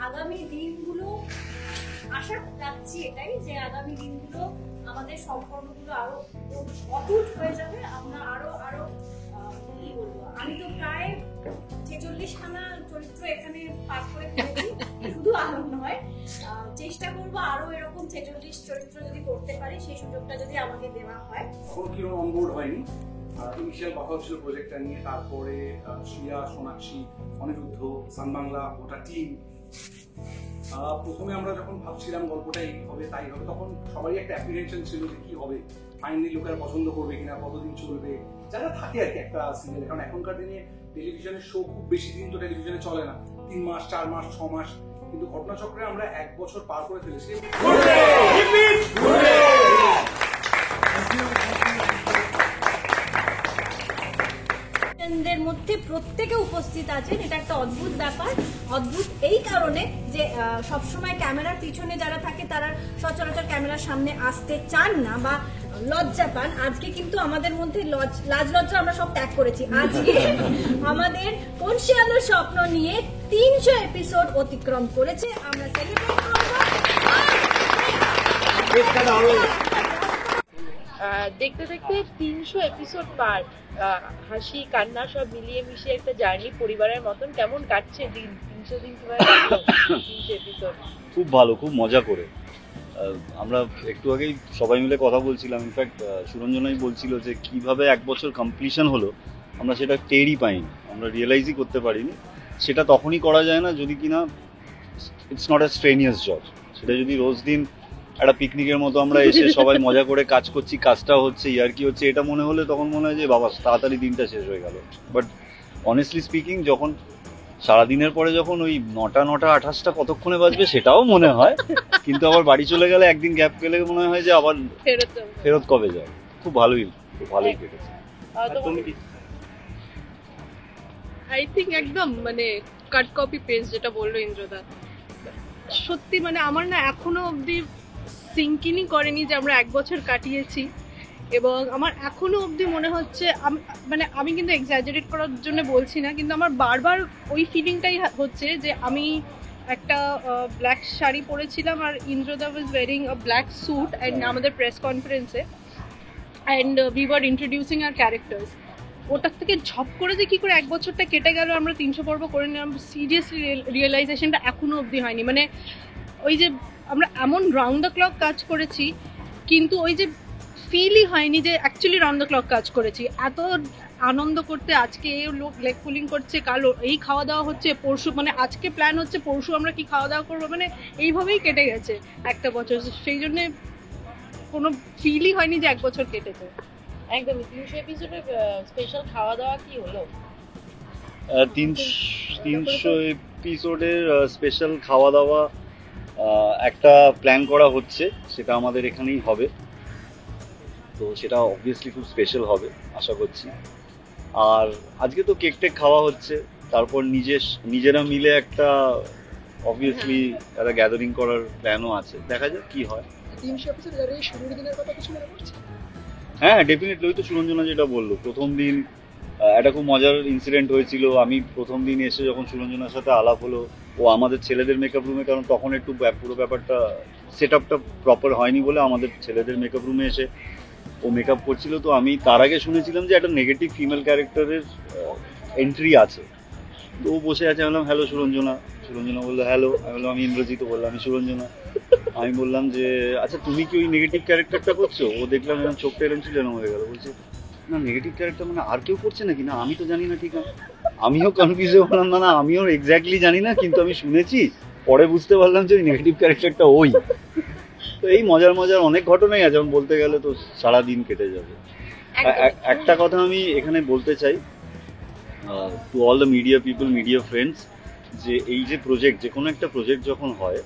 আগামী দিনগুলো আশা রাখছি এটাই যে আগামী দিনগুলো আমাদের সম্পর্কগুলো আরো অটুট হয়ে যাবে। আমরা আরো আরো কি বলবো, আমি তো প্রায় 46খানা চরিত্র এখানে পাঠ করে ফেলেছি, শুধু আনন্দ নয়, চেষ্টা করবো আরো এরকম 46 চরিত্র যদি করতে পারি, সেই সুযোগটা যদি আমাকে দেওয়া হয়। এখন কিরকম অনবোর্ড হয়নি, ইনিশিয়াল কথা হচ্ছিল প্রজেক্টটা নিয়ে, তারপরে শ্রিয়া, সোনাক্ষী, অনিরুদ্ধ, সান বাংলা, গোটা টিম। প্রথমে আমরা যখন ভাবছিলাম গল্পটাই হবে তাই হবে, তখন সবারই একটা অ্যাপ্রিহেনশন ছিল যে কি হবে, ফাইনালি লোকেরা পছন্দ করবে কিনা, কতদিন চলবে, যারা থাকে আর কি একটা সিরিয়াল। কারণ এখনকার দিনে টেলিভিশনের শো খুব বেশি দিন তো টেলিভিশনে চলে না, 3 মাস 4 মাস 6 মাস, কিন্তু ঘটনাচক্রে আমরা 1 বছর পার করে ফেলেছি। দের মধ্যে প্রত্যেকে উপস্থিত আছেন, এটা একটা অদ্ভুত ব্যাপার। অদ্ভুত এই কারণে যে সবসময় ক্যামেরার পিছনে যারা থাকে তারা সচরাচর ক্যামেরার সামনে আসতে চান না বা লজ্জা পান। আজকে কিন্তু আমাদের মধ্যে লাজ লজ্জা আমরা সব ত্যাগ করেছি। আজকে আমাদের কনসি আলোর স্বপ্ন নিয়ে 300 এপিসোড অতিক্রম করেছে, আমরা সেলিব্রেট করব। দেখতে দেখতে 300 এপিসোড পার, হাসি কান্না সব মিলিয়ে মিশিয়ে একটা জার্নি পরিবারের মতন। কেমন কাটছে দিন? 300 দিন কিভাবে 300 এপিসোড? খুব ভালো, খুব মজা করে। আমরা একটু আগেই সবাই মিলে কথা বলছিলাম, ইনফ্যাক্ট সুরঞ্জনাই বলছিল যে কিভাবে 1 বছর কমপ্লিশন হলো আমরা সেটা টেরই পাইনি, আমরা রিয়েলাইজই করতে পারিনি। সেটা তখনই করা যায় না যদি কিনা ইটস নট আ স্ট্রেনিয়াস জব। সেটা যদি রোজ দিন একটা পিকনিকের মতো আমরা এসে সবাই মজা করে কাজ করছি, কাজটা হচ্ছে, ইয়ার্কি হচ্ছে, এটা মনে হলে তখন মনে হয় যে বাবা তাড়াতাড়ি দিনটা শেষ হয়ে গেল। বাট অনেস্টলি স্পিকিং, যখন সারাদিনের পরে যখন ওই 9টা 28টা কতক্ষণে বাজবে সেটাও মনে হয়, কিন্তু আবার বাড়ি চলে গেলে একদিন গ্যাপ পেলে মনে হয় যে আবার ফেরত কবে যায়। খুব ভালোই কেটেছে। আই থিঙ্ক একদম মানে কাট কপি পেস্ট যেটা বললো ইন্দ্রদা, সত্যি মানে আমার না এখনো অবধি সিঙ্কিনই করেনি যে আমরা 1 বছর কাটিয়েছি। এবং আমার এখনো অবধি মনে হচ্ছে, মানে আমি কিন্তু এক্সাজারেট করার জন্য বলছি না, কিন্তু আমার বারবার ওই ফিলিংটাই হচ্ছে যে আমি একটা ব্ল্যাক শাড়ি পরেছিলাম আর ইন্দ্রদা was wearing a black suit and আমাদের প্রেস কনফারেন্সে, and we were introducing our characters. ওটার থেকে ঝপ করে যে কী করে 1 বছরটা কেটে গেল, আমরা 300 পর্ব করে নিলাম, সিরিয়াসলি রিয়েলাইজেশনটা এখনো অবধি হয়নি। মানে ওই যে আমরা এমন রাউন্ড দ্য ক্লক কাজ করেছি, কিন্তু ওই যে ফিলই হয়নি যে অ্যাকচুয়ালি রাউন্ড দ্য ক্লক কাজ করেছি। এত আনন্দ করতে, আজকে এই লোক লেগ পুলিং করছে, কাল এই খাওয়া দাওয়া হচ্ছে, পরশু মানে আজকে প্ল্যান হচ্ছে পরশু আমরা কি খাওয়া দাওয়া করবো, মানে এইভাবেই কেটে গেছে একটা বছর। সেই জন্যে কোনো ফিলই হয়নি যে 1 বছর কেটেছে। একদমই। 300 এপিসোডের স্পেশাল খাওয়া দাওয়া কি হলো? 300 এপিসোডের স্পেশাল খাওয়া দাওয়া একটা প্ল্যান করা হচ্ছে, সেটা আমাদের এখানেই হবে। তো সেটা অবভিয়াসলি খুব স্পেশাল হবে আশা করছি। আর আজকে তো কেক টেক খাওয়া হচ্ছে, তারপর নিজেরা মিলে একটা অবভিয়াসলি একটা গ্যাদারিং করার প্ল্যানও আছে, দেখা যাক কি হয়। 300 এপিসোডের এই শুরুর দিনের কথা কিছু মনে পড়ছে? হ্যাঁ, ডেফিনেটলি। ওই তো সুরঞ্জনা যেটা বললো, প্রথম দিন একটা খুব মজার ইনসিডেন্ট হয়েছিল। আমি প্রথম দিন এসে যখন সুরঞ্জনার সাথে আলাপ হলো, ও আমাদের ছেলেদের মেকআপ রুমে, কারণ তখন একটু পুরো ব্যাপারটা সেট আপটা প্রপার হয়নি বলে আমাদের ছেলেদের মেকআপ রুমে এসে ও মেকআপ করছিল। তো আমি তার আগে শুনেছিলাম যে একটা নেগেটিভ ফিমেল ক্যারেক্টারের এন্ট্রি আছে। তো ও বসে আছে, আমি বললাম হ্যালো সুরঞ্জনা। সুরঞ্জনা বললো হ্যালো। আমি বললাম আমি ইন্দ্রজিৎ। বললাম আমি সুরঞ্জনা। আমি বললাম যে আচ্ছা তুমি কি ওই নেগেটিভ ক্যারেক্টারটা করছো? ও দেখলাম এরকম চোখটা এরকম ছিল এরকম হয়ে গেল। বলছে না নেগেটিভ ক্যারেক্টার মানে আর কেউ করছে নাকি? না আমি তো জানি না। ঠিক আছে, আমিও কনফিউজ হয়ে বললাম না আমিও এক্স্যাক্টলি জানি না, কিন্তু আমি শুনেছি, পরে বুঝতে পারলাম যে ওই নেগেটিভ ক্যারেক্টারটা ওই। তো এই মজার অনেক ঘটনাই আছে, যেমন বলতে গেলে তো সারাদিন কেটে যাবে। একটা কথা আমি এখানে বলতে চাই to all the media people, media friends, যে এই যে প্রজেক্ট, যে কোনো একটা প্রজেক্ট যখন হয়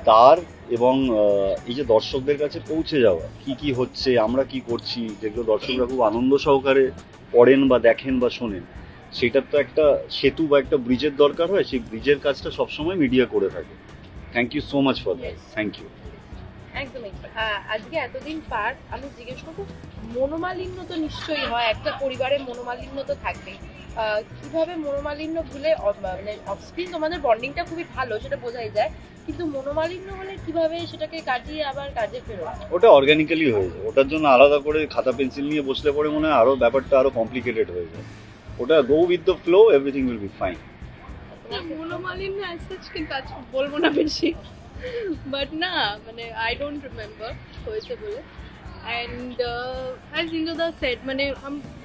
তার এবং এই যে দর্শকদের কাছে পৌঁছে যাওয়া, কি হচ্ছে, আমরা কি করছি, যেগুলো দর্শকরা খুব আনন্দ সহকারে পড়েন বা দেখেন বা শোনেন, সেটার তো একটা সেতু বা একটা ব্রিজের দরকার হয়। সেই ব্রিজের কাজটা সবসময় মিডিয়া করে থাকে। Thank you so much for that. Thank you. একদমই। আজকে এতদিন পার আমি জিজ্ঞেস করবো, মনোমালিন্য তো নিশ্চয়ই হয়, একটা পরিবারের মনোমালিন্য তো থাকবেই। কিভাবে মনোমালিন্য ভুলে মানে অফস্ক্রিন তোমাদের বন্ডিংটা খুবই ভালো, সেটা বোঝাই যায়, কিন্তু মনোমালিন্য হলে কিভাবে সেটাকে কাটিয়ে আবার কাজে ফেরো? ওটা অর্গানিক্যালি হয়ে যায়, ওটার জন্য আলাদা করে খাতা পেন্সিল নিয়ে বসলে পরে মনে হয় আরো ব্যাপারটা আরো কমপ্লিকেটেড হয়ে যায়। ওটা go with the flow, everything will be fine. মনোমালিন্য অ্যাজ সাচ কিন্তু আজ বলবো না বেশি, বাট না মানে আই ডোন্ট রিমেম্বার হয়েছে বলে। অ্যান্ড অ্যাজ ইন্দ্রদা সেড, মানে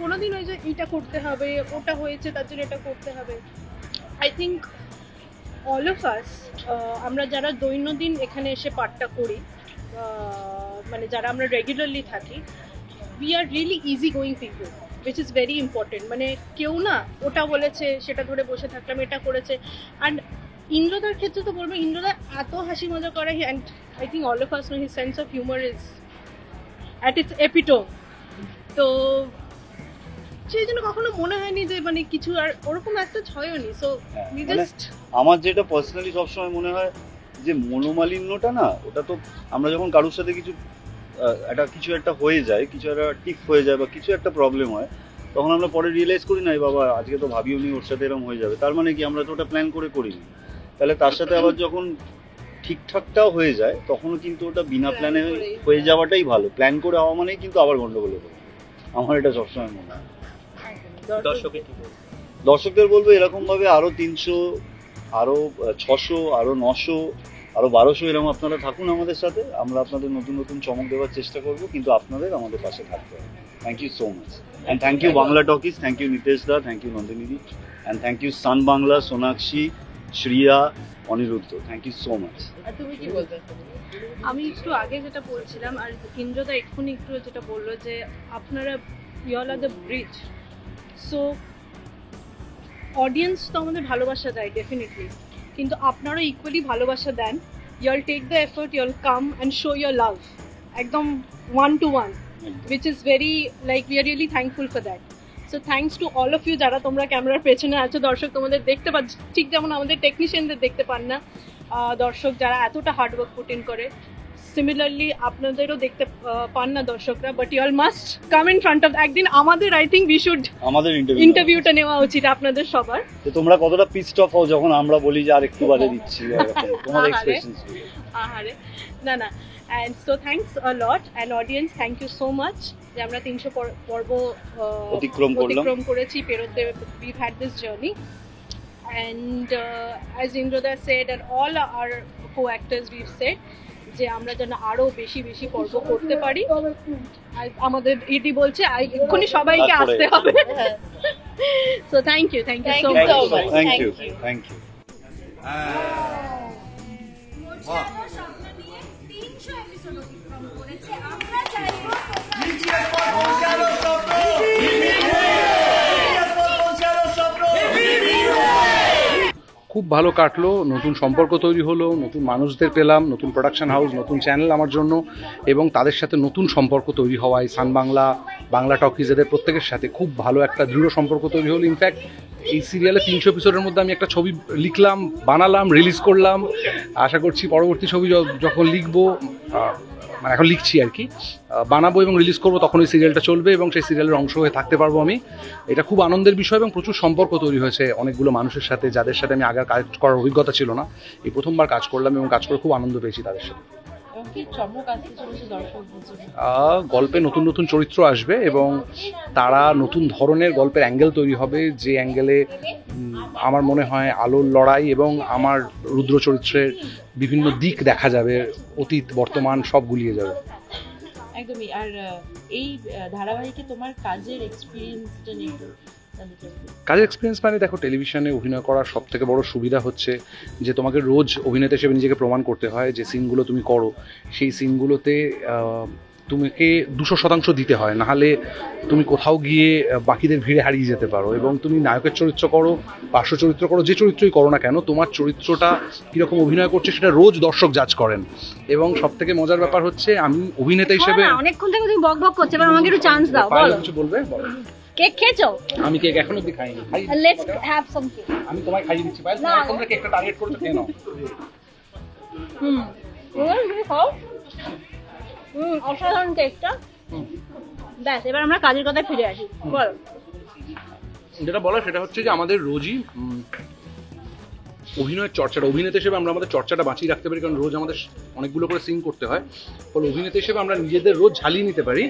কোনোদিন ওই যে এটা করতে হবে, ওটা হয়েছে তার জন্য এটা করতে হবে। I think all of us, আমরা যারা দৈনন্দিন এখানে এসে পাঠটা করি, মানে যারা আমরা রেগুলারলি থাকি, we are really easy going people, which is very important. মানে কেউ না ওটা বলেছে সেটা ধরে বসে থাকলাম, এটা করেছে। অ্যান্ড ইন্দ্রদার ক্ষেত্রে তো বলবো, ইন্দ্রদা এত হাসি মজা করে, and I think all of us know his sense of humour is at it's epitome. তো সেই জন্য কখনো মনে হয়নি যে মানে কিছু আর ওরকম একটা হয়নি। সো উই জাস্ট, আমার যেটা পার্সোনালি সবসময় মনে হয় যে মনোমালিন্যটা না, ওটা তো আমরা যখন কারোর সাথে কিছু একটা হয়ে যায়, কিছু একটা টিক হয়ে যায় বা কিছু একটা প্রবলেম হয়, তখন আমরা পরে রিয়েলাইজ করি না বাবা আজকে তো ভাবিও নি ওর সাথে এরকম হয়ে যাবে। তার মানে কি আমরা তো ওটা প্ল্যান করে করিনি। তাহলে তার সাথে আবার যখন ঠিকঠাকটাও হয়ে যায় তখন কিন্তু ওটা বিনা প্ল্যানে হয়ে যাওয়াটাই ভালো। প্ল্যান করে হওয়া মানেই কিন্তু আবার গন্ডগোল হবে। আমার এটা সবসময় মনে হয়। দর্শকদের বলবো এরকম ভাবে আরো 300, আরো 600, আরো 900, আরো 1200 এরকম আপনারা থাকুন আমাদের সাথে। আমরা আপনাদের নতুন নতুন চমক দেওয়ার চেষ্টা করব, কিন্তু আপনাদের আমাদের পাশে থাকতে হবে। Thank you so much, and thank you Bangla talkies, thank you Nitesh da, thank you Nandini, and thank you sun Bangla, Sonakshi, Shriya, Aniruddha, thank you so much. আর তুমি কি বলবে? আমি একটু আগে যেটা বলছিলাম, আর ইন্দ্রদা এক্ষুনি একটু যেটা বললো যে আপনারা you'll are the bridge. So audience তো আমাদের ভালোবাসা দেয় ডেফিনেটলি, কিন্তু আপনারাও ইকুয়ালি ভালোবাসা দেন। You'll take the effort, you'll come and show your love একদম 1-to-1, which is very like we are really thankful for that. So thanks to all of you যারা তোমরা ক্যামেরার পেছনে আছো। দর্শক তোমাদের দেখতে পাচ্ছ, ঠিক যেমন আমাদের টেকনিশিয়ানদের দেখতে পান না, দর্শক যারা এতটা হার্ডওয়ার্ক পুট ইন করে, সিমিলারলি আপনাদেরও দেখতে পান না দর্শকরা, but you all must come in front of. একদিন আমাদের আই থিঙ্ক উই শুড আমাদের ইন্টারভিউটা নেওয়া উচিত আপনাদের সবার। তো তোমরা কতটা পিসড অফ হও যখন আমরা বলি যে আর একটু বাদে দিচ্ছি, তোমাদের এক্সপ্রেশনস। আহারে না না। And so thanks a lot, and audience thank you so much যে আমরা 300 পর্ব অতিক্রম করেছি, পেরোতে we've had this journey, and as Indroda said and all our co-actors we've said যে আমরা যেন আরো বেশি বেশি পর্ব করতে পারি। আমাদের ইডি বলছে এক্ষুনি সবাইকে আসতে হবে। So thank you so much. Thank you. স্বপ্ন নিয়ে 300 এপিসোড অতিক্রম করেছে। আমরা চাইবো খুব ভালো কাটলো, নতুন সম্পর্ক তৈরি হলো, নতুন মানুষদের পেলাম, নতুন প্রোডাকশন হাউস, নতুন চ্যানেল আমার জন্য, এবং তাদের সাথে নতুন সম্পর্ক তৈরি হওয়ায় সান বাংলা, বাংলা টকিজ এদের প্রত্যেকের সাথে খুব ভালো একটা দৃঢ় সম্পর্ক তৈরি হলো। ইনফ্যাক্ট এই সিরিয়ালে 300 এপিসোডের মধ্যে আমি একটা ছবি লিখলাম, বানালাম, রিলিজ করলাম। আশা করছি পরবর্তী ছবি যখন লিখবো, মানে এখন লিখছি আর কি, বানাবো এবং রিলিজ করবো, তখন ওই সিরিয়ালটা চলবে এবং সেই সিরিয়ালের অংশ হয়ে থাকতে পারবো আমি। এটা খুব আনন্দের বিষয় এবং প্রচুর সম্পর্ক তৈরি হয়েছে অনেকগুলো মানুষের সাথে, যাদের সাথে আমি আগে কাজ করার অভিজ্ঞতা ছিল না। এই প্রথমবার কাজ করলাম এবং কাজ করে খুব আনন্দ পেয়েছি তাদের সাথে। গল্পে নতুন নতুন চরিত্র আসবে এবং তারা নতুন ধরনের গল্পের অ্যাঙ্গেল তৈরি হবে, যে অ্যাঙ্গেলে আমার মনে হয় আলোর লড়াই এবং আমার রুদ্র চরিত্রের বিভিন্ন দিক দেখা যাবে, অতীত বর্তমান সব গুলিয়ে যাবে। একদমই। আর এই ধারাবাহিকে তোমার কাজের এক্সপিরিয়েন্সটা নিয়ে কাজের এক্সপিরিয়েন্স মানে দেখো, টেলিভিশনে অভিনয় করার সব থেকে বড় সুবিধা হচ্ছে যে তোমাকে রোজ অভিনেতা হিসেবে নিজেকে প্রমাণ করতে হয়। যে সিনগুলো তুমি করো সেই সিনগুলোতে তোমাকে 200% দিতে হয়, নাহলে তুমি কোথাও গিয়ে বাকিদের ভিড়ে হারিয়ে যেতে পারো। এবং তুমি নায়কের চরিত্র করো, পার্শ্ব চরিত্র করো, যে চরিত্রই করো না কেন, তোমার চরিত্রটা কীরকম অভিনয় করছে সেটা রোজ দর্শক জাজ করেন। এবং সব থেকে মজার ব্যাপার হচ্ছে আমি অভিনেতা হিসেবে, অনেকক্ষণ থেকে তুমি বক বক করছো, এবার আমাকে একটু চান্স দাও। কিছু বলবে? কেক খেয়েছো? আমি কেক এখনো অব্দি খাইনি। Let's have some cake. আমি তোমায় খাইয়ে দিচ্ছি ভাই, তুমি এখন থেকে কেকটা টার্গেট করছো কেন? অসাধারণ কেকটা। ব্যাস, এবার আমরা কাজের কথায় ফিরে আসি। বলো। যেটা বলা সেটা হচ্ছে যে আমাদের রোজই অভিনয়ের চর্চাটা, অভিনেতা হিসেবে আমরা আমাদের চর্চাটা বাঁচিয়ে রাখতে পারি, কারণ রোজ আমাদের অনেকগুলো করে সিন করতে হয়। ফলে অভিনেতা হিসেবে আমরা নিজেদের রোজ ঝালিয়ে নিতে পারি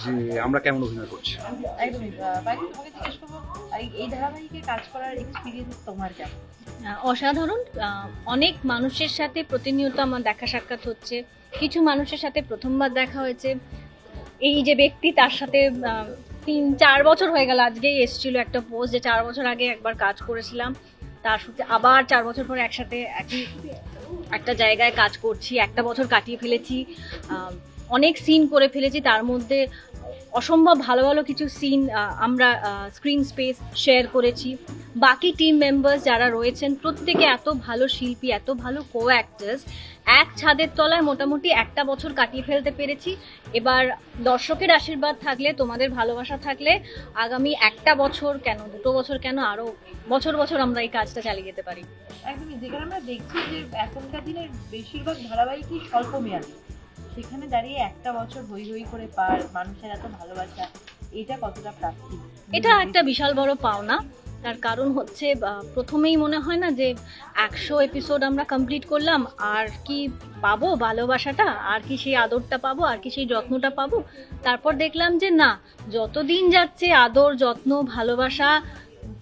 যে আমরা কেমন অভিনয় করছি। একদমই। বাইরে তোমাকে জিজ্ঞেস করবো, এই ধারাবাহিকে কাজ করার এক্সপিরিয়েন্স তোমার কেমন? অসাধারণ। অনেক মানুষের সাথে প্রতিনিয়ত আমার দেখা সাক্ষাৎ হচ্ছে, কিছু মানুষের সাথে প্রথমবার দেখা হয়েছে। এই যে ব্যক্তি, তার সাথে 3-4 বছর হয়ে গেল, আজকেই এসেছিল একটা পোস্ট যে 4 বছর আগে একবার কাজ করেছিলাম, তার সাথে আবার 4 বছর পরে একসাথে একই একটা জায়গায় কাজ করছি, একটা বছর কাটিয়ে ফেলেছি, অনেক সিন করে ফেলেছি, তার মধ্যে অসম্ভব ভালো ভালো কিছু সিন আমরা স্ক্রিন স্পেস শেয়ার করেছি। বাকি টিম মেম্বার্স যারা রয়েছেন প্রত্যেকে এত ভালো শিল্পী, এত ভালো কো অ্যাক্টার্স, এক ছাদের তলায় মোটামুটি একটা বছর কাটিয়ে ফেলতে পেরেছি। এবার দর্শকের আশীর্বাদ থাকলে, তোমাদের ভালোবাসা থাকলে আগামী একটা বছর কেন, 2 বছর কেন, আরো বছর বছর আমরা এই কাজটা চালিয়ে যেতে পারি। একদমই। যেখানে আমরা দেখছি যে এখনকার দিনের বেশিরভাগ ধারাবাহিকই স্বল্প মেয়াদী, সেখানে দাঁড়িয়ে একটা বছর হই হই করে পার, মানুষের এত ভালোবাসা, এটা কতটা প্রাপ্তি? এটা একটা বিশাল বড় পাওনা। তার কারণ হচ্ছে প্রথমেই মনে হয় না যে 100 এপিসোড আমরা কমপ্লিট করলাম, আর কি পাবো ভালোবাসাটা, আর কি সেই আদরটা পাবো, আর কি সেই যত্নটা পাবো। তারপর দেখলাম যে না, যত দিন যাচ্ছে আদর, যত্ন, ভালোবাসা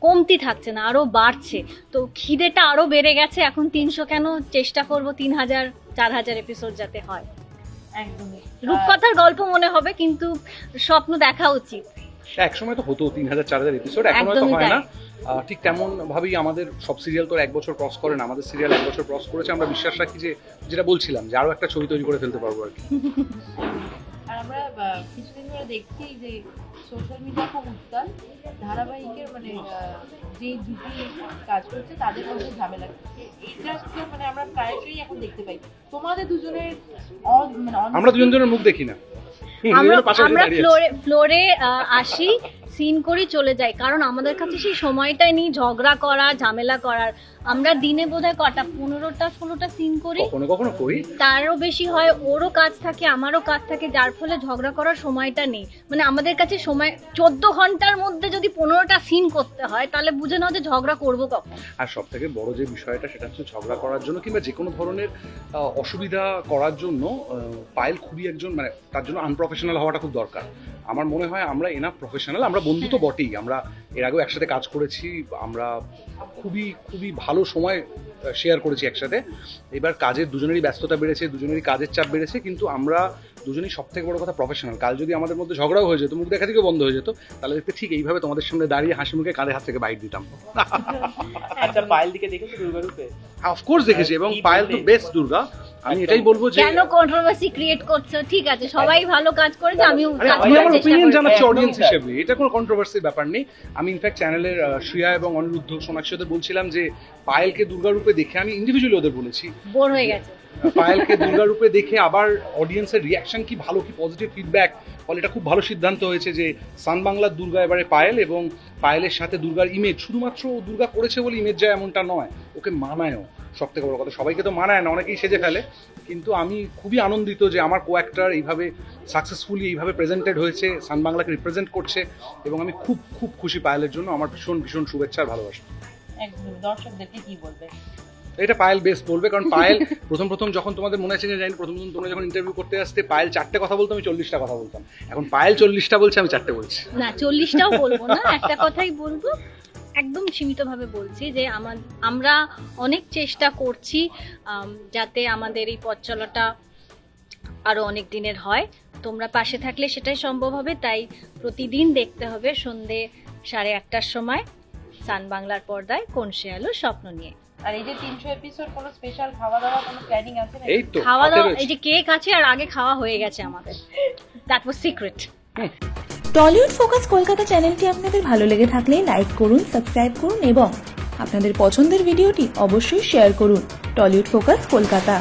কমতি থাকছে না, আরো বাড়ছে। তো খিদেটা আরো বেড়ে গেছে। এখন 300 কেন, চেষ্টা করব 3000, 4000 এপিসোড যাতে হয়। একদমই। রূপকথার গল্প মনে হবে, কিন্তু স্বপ্ন দেখা উচিত। এক সময় তো হতো 3000-4000 এপিসোড, এখন হয়তো একদমই হয় না। তাই। ঠিক তেমন ভাবেই আমাদের সব সিরিয়াল তো 1 বছর ক্রস করে না, আমাদের সিরিয়াল 1 বছর ক্রস করেছে। আমরা বিশ্বাস রাখি যে, যেটা বলছিলাম, যে আরো একটা ছবি তৈরি করে ফেলতে পারবো আর কি। আর আমরা কিছুদিন ধরে দেখছি যে সোশ্যাল মিডিয়া খুব উত্তাল, ধারাবাহিকের মানে যে দুটি কাজ করছে তাদের মধ্যে ঝামেলা করছে। এটা তো মানে আমরা প্রায়শই এখন দেখতে পাই। তোমাদের দুজনের আমরা দুজনের মুখ দেখি না, আমরা ফ্লোরে আসি, সিন করি, চলে যাই, কারণ আমাদের কাছে সেই সময়টাই নেই ঝগড়া করা, ঝামেলা করার। আমরা দিনে বোধহয় 15টা-16টা সিন করি, কখনো কখনো করি, তারও বেশি হয়। ওরও কাজ থাকে, আমারও কাজ থাকে, যার ফলে ঝগড়া করার সময়টা নেই। মানে আমাদের কাছে সময় 14 ঘন্টার মধ্যে যদি 15টা সিন করতে হয়, তাহলে বুঝে নাও যে ঝগড়া করবো কখন। আর সব থেকে বড় যে বিষয়টা, সেটা হচ্ছে ঝগড়া করার জন্য কিংবা যে কোনো ধরনের অসুবিধা করার জন্য পায়েল খুবই একজন, মানে তার জন্য আনপ্রফেশনাল হওয়াটা খুব দরকার। আমার মনে হয় আমরা এনাফ প্রফেশনাল। আমরা বন্ধু তো বটেই, আমরা এর আগেও একসাথে কাজ করেছি, আমরা খুবই খুবই ভালো সময় শেয়ার করেছি একসাথে। এবার কাজের দুজনেরই ব্যস্ততা বেড়েছে, দুজনেরই কাজের চাপ বেড়েছে, কিন্তু আমরা দুজনেই সব থেকে বড় কথা প্রফেশনাল। কাল যদি আমাদের মধ্যে ঝগড়াও হয়ে যেত, মুখ দেখা থেকে বন্ধ হয়ে যেত, তাহলে দেখতে ঠিক এইভাবে তোমাদের সামনে দাঁড়িয়ে হাসি মুখে কাঁধে হাত থেকে বাইট দিতাম। আচ্ছা, পায়েল দিকে দেখেছো দুর্গারূপে? অফকোর্স দেখেছি, এবং পায়েল তো বেস্ট দুর্গা। আমি এটাই বলবো যে কেন কন্ট্রোভার্সি ক্রিয়েট করছো? ঠিক আছে, সবাই ভালো কাজ করেছে, আমিও আমি আমার ওপিনিয়ন জানাচ্ছি অডিয়েন্স হিসেবে, এটা কোনো কন্ট্রোভার্সির ব্যাপার নেই। আমি ইনফ্যাক্ট চ্যানেলের শ্রিয়া এবং অনিরুদ্ধ, সোনাক্ষী ওদের বলছিলাম যে পায়েলকে দুর্গারূপে দেখে, আমি ইন্ডিভিজুয়ালি ওদের বলেছি, বোর হয়ে গেছে। পায়েলকে দুর্গারূপে দেখে আবার অডিয়েন্সের রিয়াকশন কি ভালো, কি পজিটিভ ফিডব্যাক, ফলে এটা খুব ভালো সিদ্ধান্ত হয়েছে যে সান বাংলার দুর্গা এবারে পায়েল, এবং পায়েলের সাথে দুর্গার ইমেজ, শুধুমাত্র দুর্গা করেছে বলে ইমেজ যায় এমনটা নয়, ওকে মানায়ও। সব থেকে বড় কথা, সবাইকে তো মানায় না, অনেকেই সেজে ফেলে, কিন্তু আমি খুবই আনন্দিত যে আমার কো অ্যাক্টর এইভাবে সাকসেসফুলি এইভাবে প্রেজেন্টেড হয়েছে, সান বাংলাকে রিপ্রেজেন্ট করছে, এবং আমি খুব খুব খুশি পায়েলের জন্য। আমার ভীষণ ভীষণ শুভেচ্ছা আর ভালোবাসা। একদম। দর্শকদেরকে কি বলবে? এটা পায়েল বেস্ট বলবে, কারণ পায়েল প্রথম যখন তোমাদের মনে আছে জানি, প্রথম তোমরা যখন ইন্টারভিউ করতে আসতে পায়েল 4টে কথা বলতো, আমি 40টা কথা বলতাম। এখন পায়েল 40টা বলছে, আমি 4টে বলছি। না, 40টাও বলবো না, একটা কথাই বলবো, একদম সীমিতভাবে বলছি যে আমরা অনেক চেষ্টা করছি যাতে আমাদের এই পথ চলাটা আরো অনেক দিনের হয়। তোমরা পাশে থাকলে সেটাই সম্ভব হবে। তাই প্রতিদিন দেখতে হবে সন্ধে 8:30টার সময় সান বাংলার পর্দায় কোন সে আলো স্বপ্ন নিয়ে। আর এই যে 300 এপিসোড, কোনো স্পেশাল খাওয়া দাওয়া কোনো প্ল্যানিং আছে না? এই তো খাওয়া দাওয়া, এই যে কেক আছে, আর আগে খাওয়া হয়ে গেছে আমাদের, that was secret. Tollywood focus Kolkata চ্যানেলটি আপনাদের ভালো লেগে থাকলে লাইক করুন, সাবস্ক্রাইব করুন এবং আপনাদের পছন্দের ভিডিওটি অবশ্যই শেয়ার করুন। Tollywood focus Kolkata.